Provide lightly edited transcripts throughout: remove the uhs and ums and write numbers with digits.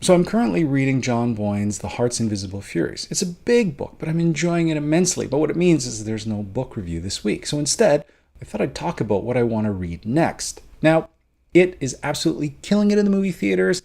So I'm currently reading John Boyne's The Heart's Invisible Furies. It's a big book, but I'm enjoying it immensely. But what it means is there's no book review this week. So instead, I thought I'd talk about what I want to read next. Now, it is absolutely killing it in the movie theaters.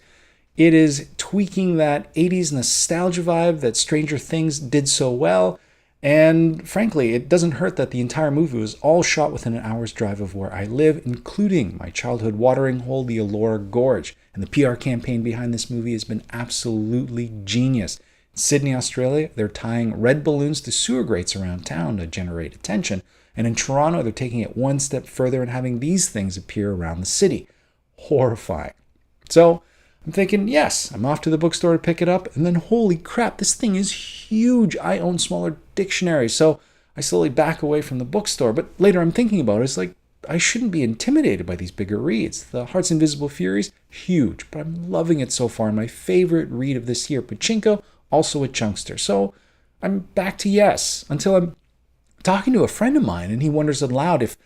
It is tweaking that 80s nostalgia vibe that Stranger Things did so well. And frankly, it doesn't hurt that the entire movie was all shot within an hour's drive of where I live, including my childhood watering hole, the Elora Gorge. And the PR campaign behind this movie has been absolutely genius. In Sydney, Australia, they're tying red balloons to sewer grates around town to generate attention. And in Toronto, they're taking it one step further and having these things appear around the city. Horrifying. So I'm thinking, yes, I'm off to the bookstore to pick it up. And then, holy crap, this thing is huge. I own smaller dictionaries. So I slowly back away from the bookstore. But later I'm thinking about it. It's like, I shouldn't be intimidated by these bigger reads. The Heart's Invisible Furies, huge, but I'm loving it so far. My favorite read of this year, Pachinko, also a chunkster. So I'm back to yes, until I'm talking to a friend of mine and he wonders aloud if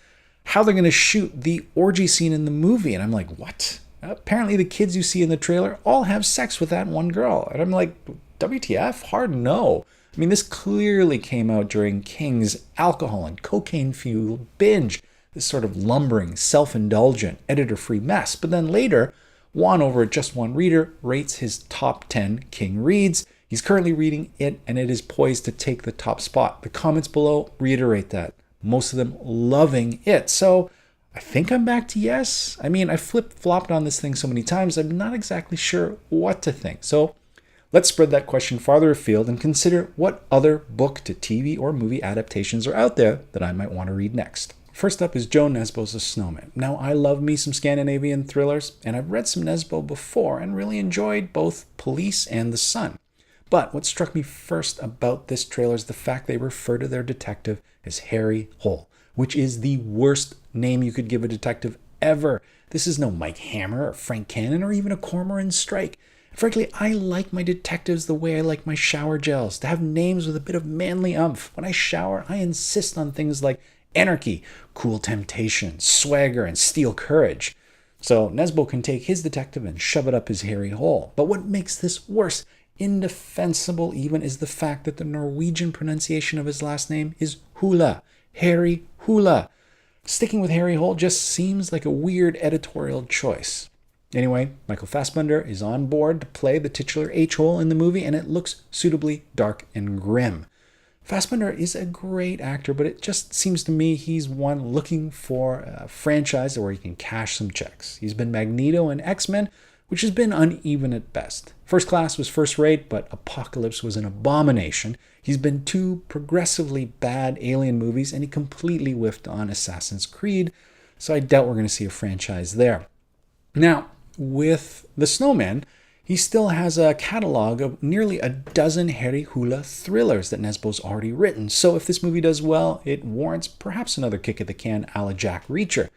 how they're going to shoot the orgy scene in the movie. And I'm like, what? Apparently the kids you see in the trailer all have sex with that one girl. And I'm like, WTF? Hard no. I mean, this clearly came out during King's alcohol and cocaine-fueled binge. This sort of lumbering, self-indulgent, editor-free mess. But then later, Juan over at Just One Reader rates his top 10 King reads. He's currently reading it, and it is poised to take the top spot. The comments below reiterate that. Most of them loving it. So I think I'm back to yes. I mean, I flip-flopped on this thing so many times, I'm not exactly sure what to think. So let's spread that question farther afield and consider what other book to TV or movie adaptations are out there that I might want to read next. First up is Joe Nesbo's The Snowman. Now, I love me some Scandinavian thrillers, and I've read some Nesbo before and really enjoyed both Police and The Sun. But what struck me first about this trailer is the fact they refer to their detective as Harry Hole, which is the worst name you could give a detective ever. This is no Mike Hammer or Frank Cannon or even a Cormoran Strike. Frankly, I like my detectives the way I like my shower gels, to have names with a bit of manly umph. When I shower, I insist on things like anarchy, cool temptation, swagger, and steel courage. So Nesbo can take his detective and shove it up his hairy hole. But what makes this worse, indefensible even, is the fact that the Norwegian pronunciation of his last name is Hula. Harry Hula. Sticking with Harry Hole just seems like a weird editorial choice. Anyway, Michael Fassbender is on board to play the titular H-hole in the movie, and it looks suitably dark and grim. Fassbender is a great actor, but it just seems to me he's one looking for a franchise where he can cash some checks. He's been Magneto in X-Men, which has been uneven at best. First Class was first-rate, but Apocalypse was an abomination. He's been two progressively bad Alien movies, and he completely whiffed on Assassin's Creed, so I doubt we're going to see a franchise there. Now, with The Snowman, he still has a catalog of nearly a dozen Harry Hula thrillers that Nesbo's already written. So if this movie does well, it warrants perhaps another kick at the can a la Jack Reacher.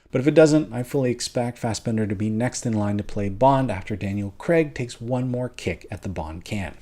But if it doesn't, I fully expect Fassbender to be next in line to play Bond after Daniel Craig takes one more kick at the Bond can.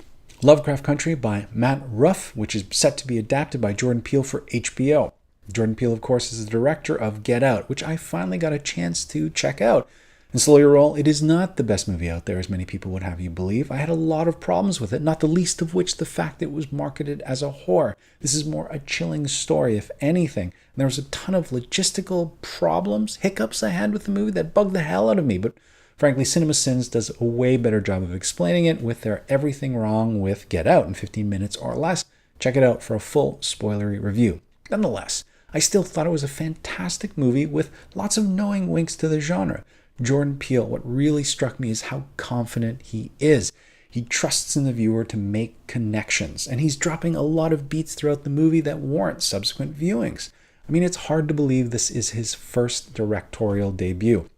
Lovecraft Country by Matt Ruff, which is set to be adapted by Jordan Peele for HBO. Jordan Peele, of course, is the director of Get Out, which I finally got a chance to check out. And slow your roll, it is not the best movie out there, as many people would have you believe. I had a lot of problems with it, not the least of which the fact it was marketed as a horror. This is more a chilling story, if anything. And there was a ton of logistical problems, hiccups I had with the movie that bugged the hell out of me. But frankly, CinemaSins does a way better job of explaining it with their Everything Wrong with Get Out in 15 minutes or less. Check it out for a full spoilery review. Nonetheless, I still thought it was a fantastic movie with lots of knowing winks to the genre. Jordan Peele, what really struck me is how confident he is. He trusts in the viewer to make connections, and he's dropping a lot of beats throughout the movie that warrant subsequent viewings. I mean, it's hard to believe this is his first directorial debut.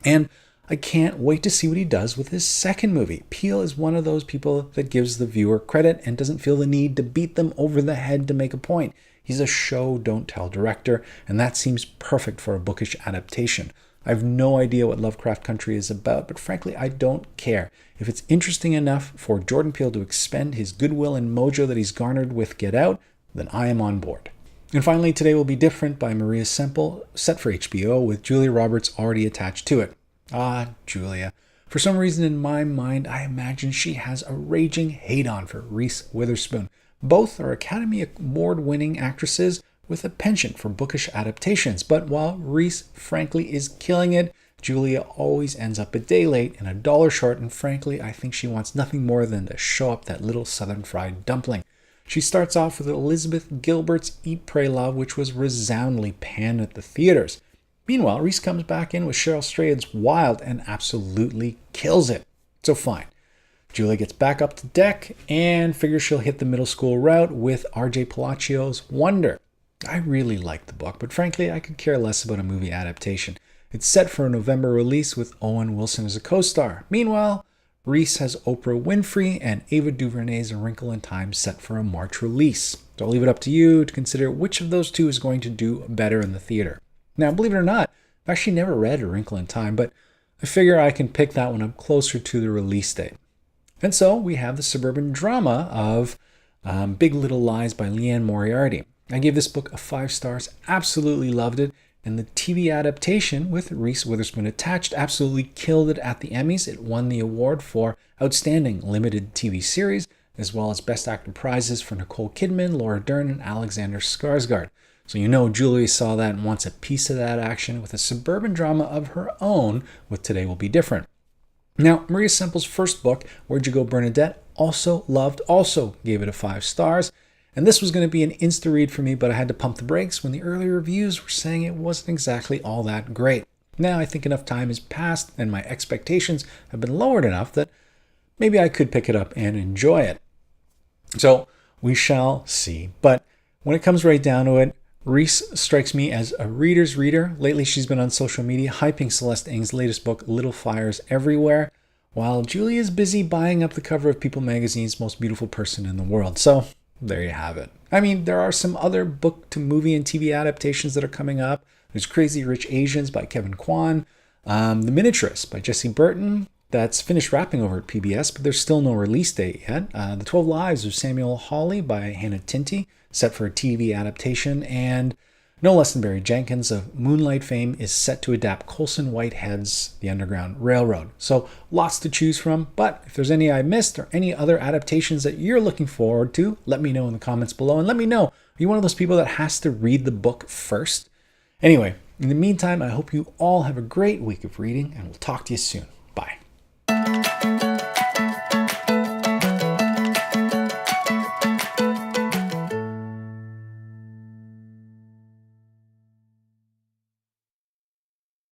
And I can't wait to see what he does with his second movie. Peele is one of those people that gives the viewer credit and doesn't feel the need to beat them over the head to make a point. He's a show, don't tell director, and that seems perfect for a bookish adaptation. I have no idea what Lovecraft Country is about, but frankly, I don't care. If it's interesting enough for Jordan Peele to expend his goodwill and mojo that he's garnered with Get Out, then I am on board. And finally, Today Will Be Different by Maria Semple, set for HBO with Julia Roberts already attached to it. Ah, Julia. For some reason in my mind, I imagine she has a raging hate-on for Reese Witherspoon. Both are Academy Award-winning actresses with a penchant for bookish adaptations, but while Reese frankly is killing it, Julia always ends up a day late and a dollar short, and frankly, I think she wants nothing more than to show up that little southern fried dumpling. She starts off with Elizabeth Gilbert's Eat, Pray, Love, which was resoundingly panned at the theaters. Meanwhile, Reese comes back in with Cheryl Strayed's Wild and absolutely kills it. So fine. Julia gets back up to deck and figures she'll hit the middle school route with R.J. Palaccio's Wonder. I really like the book, but frankly, I could care less about a movie adaptation. It's set for a November release with Owen Wilson as a co-star. Meanwhile, Reese has Oprah Winfrey and Ava DuVernay's A Wrinkle in Time set for a March release. So I'll leave it up to you to consider which of those two is going to do better in the theater. Now, believe it or not, I've actually never read A Wrinkle in Time, but I figure I can pick that one up closer to the release date. And so we have the suburban drama of Big Little Lies by Leanne Moriarty. I gave this book 5 stars, absolutely loved it, and the TV adaptation with Reese Witherspoon attached absolutely killed it at the Emmys. It won the award for Outstanding Limited TV Series, as well as Best Actor prizes for Nicole Kidman, Laura Dern, and Alexander Skarsgård. So you know Julia saw that and wants a piece of that action with a suburban drama of her own with Today Will Be Different. Now, Maria Semple's first book, Where'd You Go, Bernadette, also gave it 5 stars. And this was going to be an insta-read for me, but I had to pump the brakes when the early reviews were saying it wasn't exactly all that great. Now I think enough time has passed and my expectations have been lowered enough that maybe I could pick it up and enjoy it. So we shall see. But when it comes right down to it, Reese strikes me as a reader's reader. Lately, she's been on social media hyping Celeste Ng's latest book, Little Fires Everywhere, while Julia is busy buying up the cover of People magazine's Most Beautiful Person in the World. So there you have it. I mean, there are some other book to movie and TV adaptations that are coming up. There's Crazy Rich Asians by Kevin Kwan, The Miniaturist by Jesse Burton. That's finished wrapping over at PBS, but there's still no release date yet. The 12 Lives of Samuel Hawley by Hannah Tinty, set for a TV adaptation, and no less than Barry Jenkins of Moonlight fame is set to adapt Colson Whitehead's The Underground Railroad. So lots to choose from, but if there's any I missed or any other adaptations that you're looking forward to, let me know in the comments below, and let me know, are you one of those people that has to read the book first? Anyway, in the meantime, I hope you all have a great week of reading, and we'll talk to you soon.